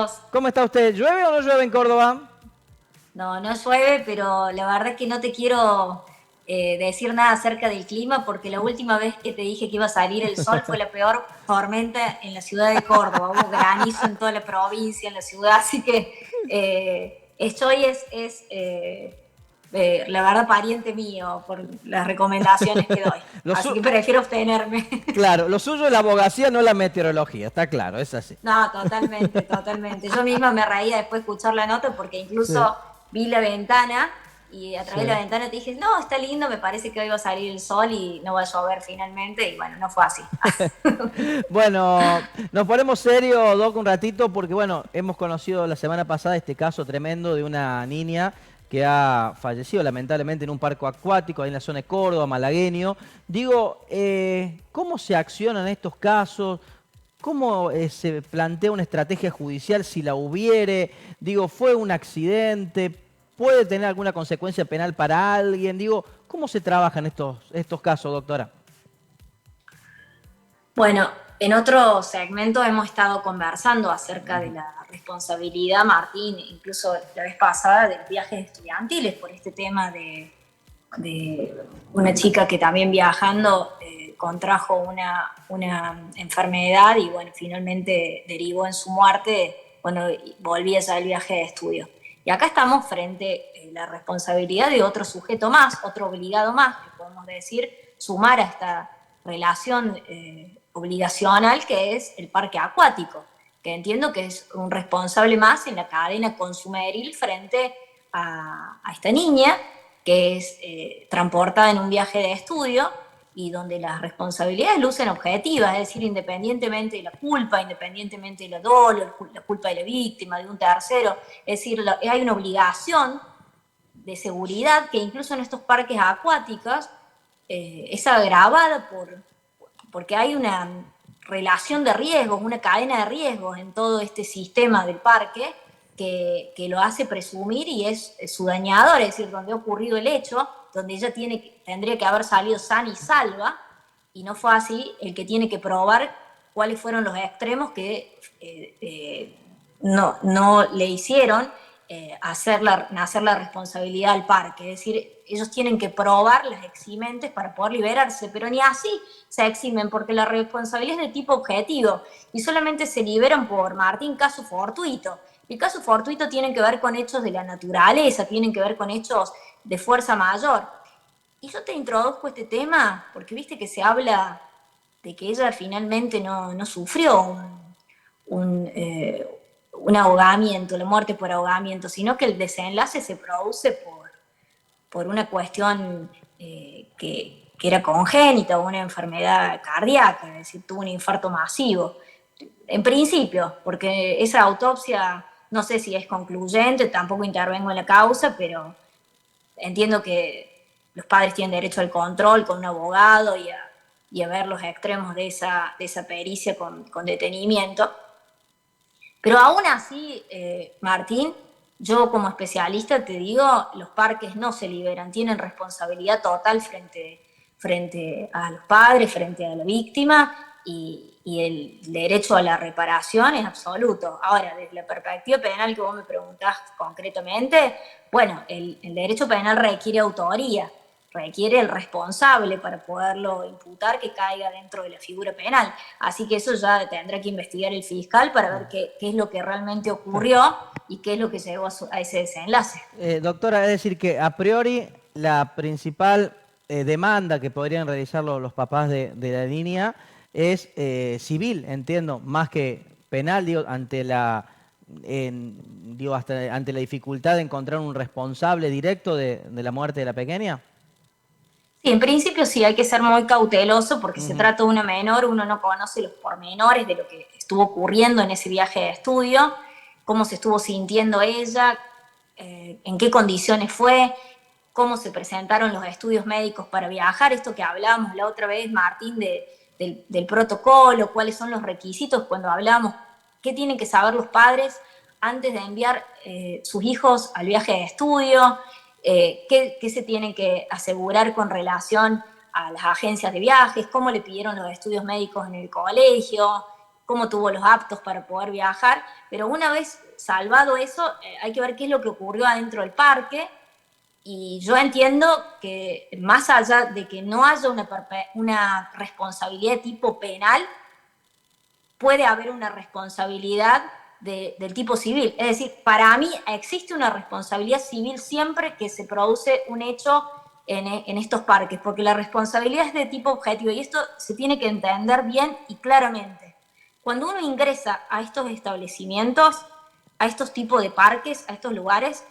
Carlos. ¿Cómo está usted? ¿Llueve o no llueve en Córdoba? No, no llueve, pero la verdad es que no te quiero decir nada acerca del clima porque la última vez que te dije que iba a salir el sol fue la peor tormenta en la ciudad de Córdoba. Hubo granizo en toda la provincia, en la ciudad, así que estoy la verdad, pariente mío por las recomendaciones que doy. Lo Así su- que prefiero abstenerme. claro, lo suyo es la abogacía, no la meteorología, está claro, es así. No, totalmente, totalmente. Yo misma me reía después de escuchar la nota porque Sí, incluso vi la ventana y a través de la sí. ventana te dije, no, está lindo, me parece que hoy va a salir el sol y no va a llover finalmente. Y bueno, no fue así. Bueno, nos ponemos serios, Doc, un ratito, porque bueno, hemos conocido la semana pasada este caso tremendo de una niña que ha fallecido lamentablemente en un parque acuático ahí en la zona de Córdoba, malagueño. Digo, ¿cómo se accionan estos casos? ¿Cómo se plantea una estrategia judicial si la hubiere? Digo, ¿fue un accidente? ¿Puede tener alguna consecuencia penal para alguien? Digo, ¿cómo se trabajan estos casos, doctora? Bueno, en otro segmento hemos estado conversando acerca de la responsabilidad, Martín, incluso la vez pasada, de los viajes estudiantiles por este tema de una chica que también viajando contrajo una enfermedad y bueno, finalmente derivó en su muerte cuando volvía ya del viaje de estudio. Y acá estamos frente a la responsabilidad de otro sujeto más, otro obligado más, que podemos decir, sumar a esta relación obligacional que es el parque acuático, que entiendo que es un responsable más en la cadena consumeril frente a esta niña que es transportada en un viaje de estudio y donde las responsabilidades lucen objetivas, es decir, independientemente de la culpa, independientemente de la dolo, la culpa de la víctima, de un tercero, es decir, hay una obligación de seguridad que incluso en estos parques acuáticos es agravada porque hay una relación de riesgos, una cadena de riesgos en todo este sistema del parque que lo hace presumir y es su dañador, es decir, donde ha ocurrido el hecho, donde ella tendría que haber salido sana y salva, y no fue así, el que tiene que probar cuáles fueron los extremos que no le hicieron hacer la responsabilidad al parque. Es decir, ellos tienen que probar las eximentes para poder liberarse, pero ni así se eximen porque la responsabilidad es de tipo objetivo y solamente se liberan por Martín caso fortuito. El caso fortuito tiene que ver con hechos de la naturaleza, tienen que ver con hechos de fuerza mayor. Y yo te introduzco este tema porque viste que se habla de que ella finalmente no sufrió un ahogamiento, la muerte por ahogamiento, sino que el desenlace se produce por una cuestión que era congénita o una enfermedad cardíaca, es decir, tuvo un infarto masivo. En principio, porque esa autopsia no sé si es concluyente, tampoco intervengo en la causa, pero entiendo que los padres tienen derecho al control con un abogado y a ver los extremos de esa pericia con detenimiento. Pero aún así, Martín, yo como especialista te digo, los parques no se liberan, tienen responsabilidad total frente a los padres, frente a la víctima y el derecho a la reparación es absoluto. Ahora, desde la perspectiva penal que vos me preguntás concretamente, bueno, el derecho penal requiere autoría, requiere el responsable para poderlo imputar que caiga dentro de la figura penal. Así que eso ya tendrá que investigar el fiscal para ver qué es lo que realmente ocurrió y qué es lo que llevó a ese desenlace. Doctora, es decir que a priori la principal demanda que podrían realizar los papás de la niña es civil, entiendo, más que penal, digo, ante la dificultad de encontrar un responsable directo de la muerte de la pequeña. Sí, en principio sí hay que ser muy cauteloso porque se Ujú. trata de una menor, uno no conoce los pormenores de lo que estuvo ocurriendo en ese viaje de estudio, cómo se estuvo sintiendo ella, en qué condiciones fue, cómo se presentaron los estudios médicos para viajar, esto que hablábamos la otra vez, Martín, del protocolo, cuáles son los requisitos cuando hablamos, qué tienen que saber los padres antes de enviar sus hijos al viaje de estudio, qué se tiene que asegurar con relación a las agencias de viajes, cómo le pidieron los estudios médicos en el colegio, cómo tuvo los aptos para poder viajar, pero una vez salvado eso, hay que ver qué es lo que ocurrió adentro del parque. Y yo entiendo que más allá de que no haya una responsabilidad de tipo penal, puede haber una responsabilidad del tipo civil. Es decir, para mí existe una responsabilidad civil siempre que se produce un hecho en estos parques, porque la responsabilidad es de tipo objetivo y esto se tiene que entender bien y claramente. Cuando uno ingresa a estos establecimientos, a estos tipos de parques, a estos lugares,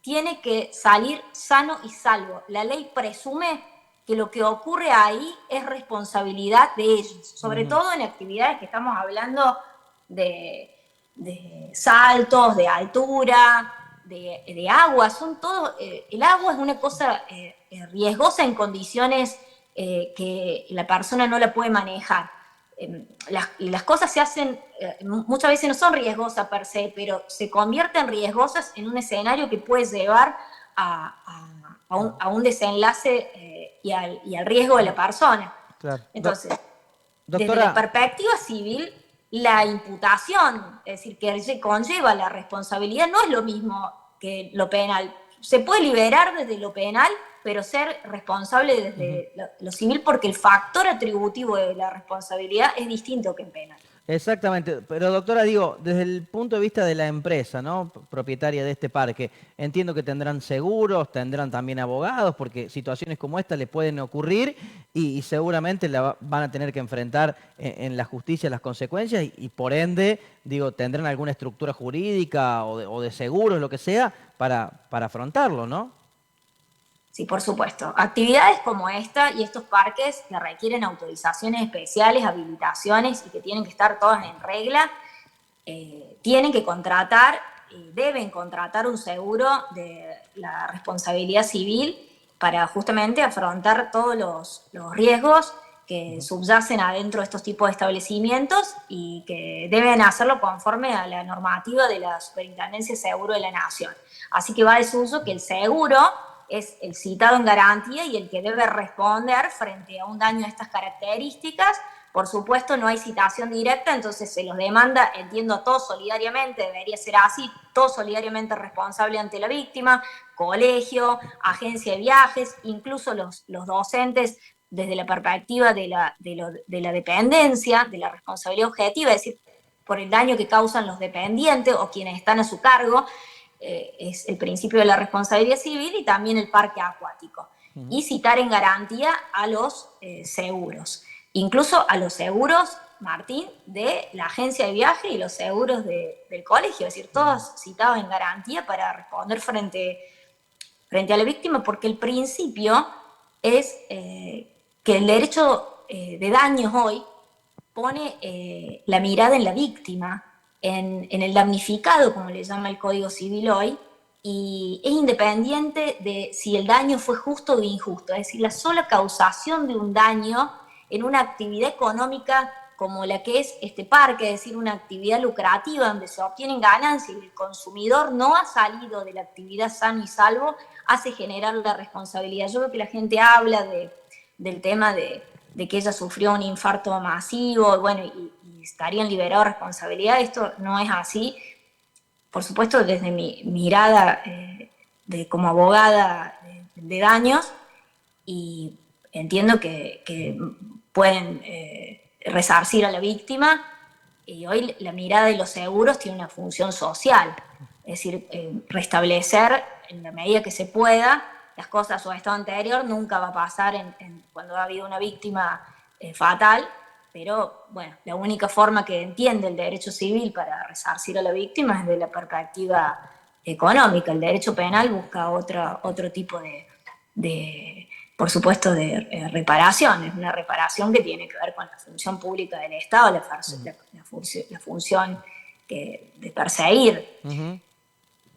tiene que salir sano y salvo. La ley presume que lo que ocurre ahí es responsabilidad de ellos, sobre todo en actividades que estamos hablando de saltos, de altura, de agua, son todos, el agua es una cosa riesgosa en condiciones que la persona no la puede manejar. Las cosas se hacen, muchas veces no son riesgosas per se, pero se convierten riesgosas en un escenario que puede llevar a un desenlace y al riesgo de la persona. Claro. Entonces, desde la Doctora, perspectiva civil, la imputación, es decir, que conlleva la responsabilidad, no es lo mismo que lo penal. Se puede liberar desde lo penal, pero ser responsable desde lo civil, porque el factor atributivo de la responsabilidad es distinto que en penal. exactamente, pero doctora, digo, desde el punto de vista de la empresa, ¿no? Propietaria de este parque, entiendo que tendrán seguros, tendrán también abogados, porque situaciones como esta le pueden ocurrir y seguramente van a tener que enfrentar en la justicia las consecuencias y por ende, digo, tendrán alguna estructura jurídica o de seguros, lo que sea, para afrontarlo, ¿no? Sí, por supuesto. Actividades como esta y estos parques que requieren autorizaciones especiales, habilitaciones y que tienen que estar todas en regla, tienen que contratar, deben contratar un seguro de la responsabilidad civil para justamente afrontar todos los riesgos que subyacen adentro de estos tipos de establecimientos y que deben hacerlo conforme a la normativa de la Superintendencia de Seguro de la Nación. Así que va de suyo que el seguro es el citado en garantía y el que debe responder frente a un daño de estas características. Por supuesto, no hay citación directa, entonces se los demanda, entiendo, todos solidariamente, debería ser así, todos solidariamente responsable ante la víctima, colegio, agencia de viajes, incluso los docentes desde la perspectiva de la dependencia, de la responsabilidad objetiva, es decir, por el daño que causan los dependientes o quienes están a su cargo, es el principio de la responsabilidad civil y también el parque acuático. Y citar en garantía a los seguros. Incluso a los seguros, Martín, de la agencia de viaje y los seguros del colegio, es decir, todos citados en garantía para responder frente a la víctima, porque el principio es que el derecho de daños hoy pone la mirada en la víctima, en el damnificado, como le llama el Código Civil hoy, y es independiente de si el daño fue justo o injusto, es decir, la sola causación de un daño en una actividad económica como la que es este parque, es decir, una actividad lucrativa donde se obtienen ganancias y el consumidor no ha salido de la actividad sano y salvo, hace generar la responsabilidad. Yo veo que la gente habla del tema de que ella sufrió un infarto masivo, bueno, y estarían liberados de responsabilidad. Esto no es así. Por supuesto, desde mi mirada como abogada de daños, y entiendo que pueden resarcir a la víctima, y hoy la mirada de los seguros tiene una función social, es decir, restablecer en la medida que se pueda las cosas a su estado anterior. Nunca va a pasar cuando ha habido una víctima fatal, pero bueno, la única forma que entiende el derecho civil para resarcir a la víctima es de la perspectiva económica. El derecho penal busca otro tipo por supuesto, de reparación. Es una reparación que tiene que ver con la función pública del Estado, la función de perseguir.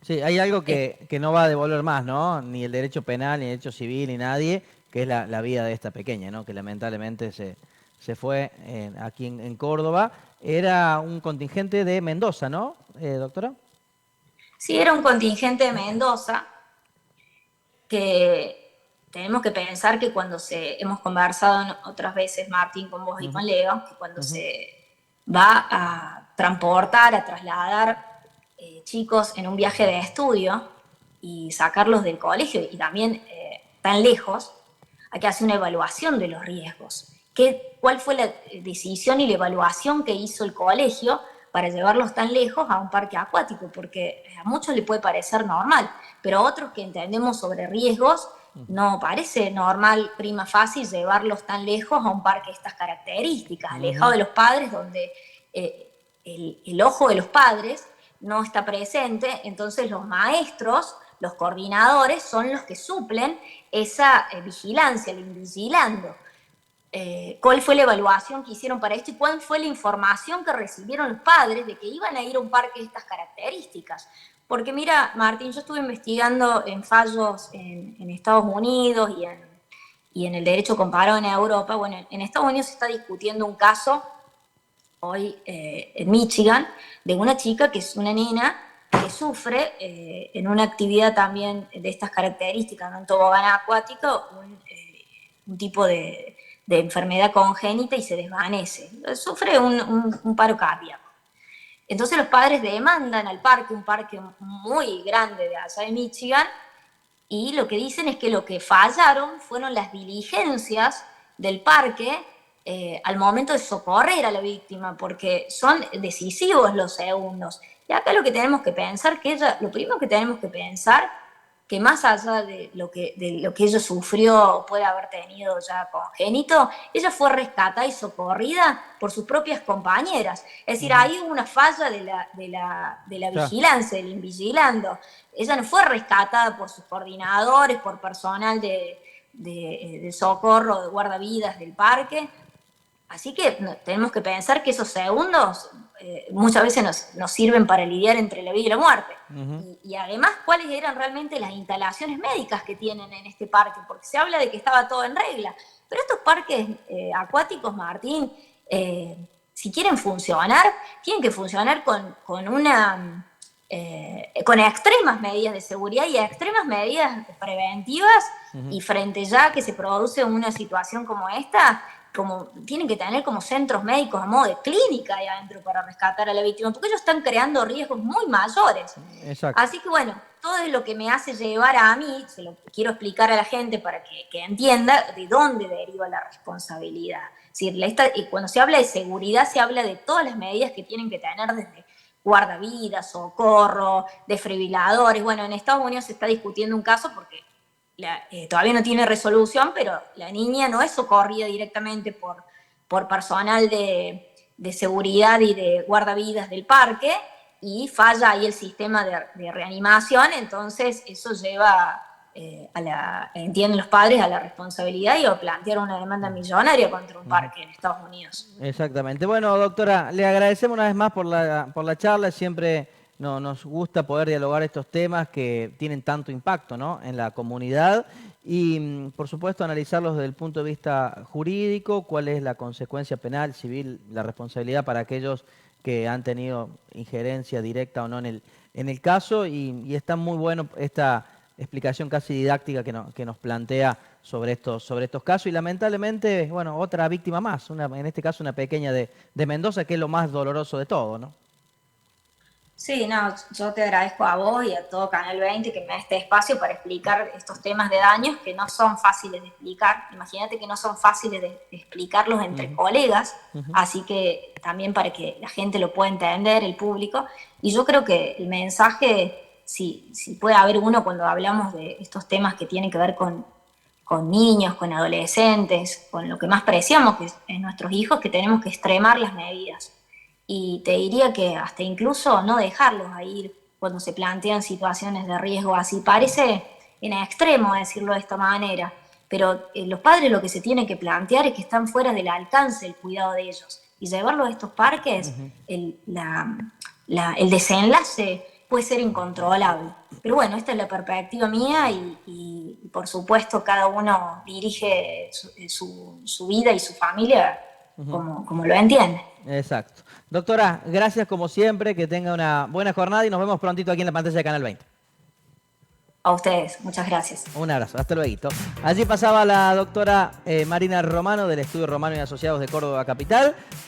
Sí, hay algo que no va a devolver más, ¿no? Ni el derecho penal, ni el derecho civil, ni nadie, que es la vida de esta pequeña, ¿no? Que lamentablemente se fue aquí en Córdoba. Era un contingente de Mendoza, ¿no, doctora? Sí, era un contingente de Mendoza que tenemos que pensar que hemos conversado otras veces, Martín, con vos y con Leo, que cuando va a transportar, a trasladar chicos en un viaje de estudio y sacarlos del colegio y también tan lejos, hay que hacer una evaluación de los riesgos. ¿Cuál fue la decisión y la evaluación que hizo el colegio para llevarlos tan lejos a un parque acuático? Porque a muchos les puede parecer normal, pero a otros que entendemos sobre riesgos, no parece normal, prima facie, llevarlos tan lejos a un parque de estas características, alejado de los padres, donde el ojo de los padres no está presente, entonces los maestros, los coordinadores, son los que suplen esa vigilancia, el invigilando. ¿Cuál fue la evaluación que hicieron para esto y cuál fue la información que recibieron los padres de que iban a ir a un parque de estas características? Porque mira, Martín, yo estuve investigando en fallos en Estados Unidos y en el derecho comparado en Europa. Bueno, en Estados Unidos se está discutiendo un caso hoy en Michigan de una chica que es una nena que sufre en una actividad también de estas características, en un tobogán acuático, un tipo de enfermedad congénita y se desvanece. Sufre un paro cardíaco. Entonces los padres demandan al parque, un parque muy grande de allá de Michigan, y lo que dicen es que lo que fallaron fueron las diligencias del parque al momento de socorrer a la víctima, porque son decisivos los segundos. Y acá lo que tenemos que pensar, lo primero que tenemos que pensar, que más allá de lo que ella sufrió o puede haber tenido ya congénito, ella fue rescatada y socorrida por sus propias compañeras. Es decir, ahí hubo una falla de la vigilancia, del invigilando. Ella no fue rescatada por sus coordinadores, por personal de socorro, de guardavidas del parque. Así que tenemos que pensar que esos segundos muchas veces nos sirven para lidiar entre la vida y la muerte. Y además, ¿cuáles eran realmente las instalaciones médicas que tienen en este parque? Porque se habla de que estaba todo en regla. Pero estos parques acuáticos, Martín, si quieren funcionar, tienen que funcionar con extremas medidas de seguridad y extremas medidas preventivas. Y frente ya que se produce una situación como esta, tienen que tener como centros médicos a modo de clínica ahí adentro para rescatar a la víctima, porque ellos están creando riesgos muy mayores. Exacto. Así que bueno, todo es lo que me hace llevar a mí, se lo quiero explicar a la gente para que entienda de dónde deriva la responsabilidad. Es decir, cuando se habla de seguridad, se habla de todas las medidas que tienen que tener desde guardavidas, socorro, desfibriladores. Bueno, en Estados Unidos se está discutiendo un caso porque todavía no tiene resolución, pero la niña no es socorrida directamente por personal de seguridad y de guardavidas del parque, y falla ahí el sistema de reanimación. Entonces eso lleva entienden los padres, a la responsabilidad y a plantear una demanda millonaria contra un parque en Estados Unidos. Exactamente. Bueno, doctora, le agradecemos una vez más por la charla. Siempre nos gusta poder dialogar estos temas que tienen tanto impacto, ¿no?, en la comunidad y, por supuesto, analizarlos desde el punto de vista jurídico, cuál es la consecuencia penal, civil, la responsabilidad para aquellos que han tenido injerencia directa o no en el caso, y está muy bueno esta explicación casi didáctica que nos plantea sobre estos casos. Y lamentablemente, bueno, otra víctima más, en este caso una pequeña de Mendoza, que es lo más doloroso de todo, ¿no? Sí, no, yo te agradezco a vos y a todo Canal 20 que me da este espacio para explicar estos temas de daños que no son fáciles de explicar. Imagínate que no son fáciles de explicarlos entre colegas, así que también para que la gente lo pueda entender, el público. Y yo creo que el mensaje, si puede haber uno cuando hablamos de estos temas que tienen que ver con niños, con adolescentes, con lo que más preciamos, que es nuestros hijos, que tenemos que extremar las medidas. Y te diría que hasta incluso no dejarlos a ir cuando se plantean situaciones de riesgo así. Parece en extremo decirlo de esta manera, pero los padres lo que se tienen que plantear es que están fuera del alcance el cuidado de ellos. Y llevarlos a estos parques, el desenlace puede ser incontrolable. Pero bueno, esta es la perspectiva mía y por supuesto cada uno dirige su vida y su familia como lo entiende. Exacto. Doctora, gracias como siempre, que tenga una buena jornada y nos vemos prontito aquí en la pantalla de Canal 20. A ustedes, muchas gracias. Un abrazo, hasta luego. Allí pasaba la doctora Marina Romano del Estudio Romano y Asociados de Córdoba Capital.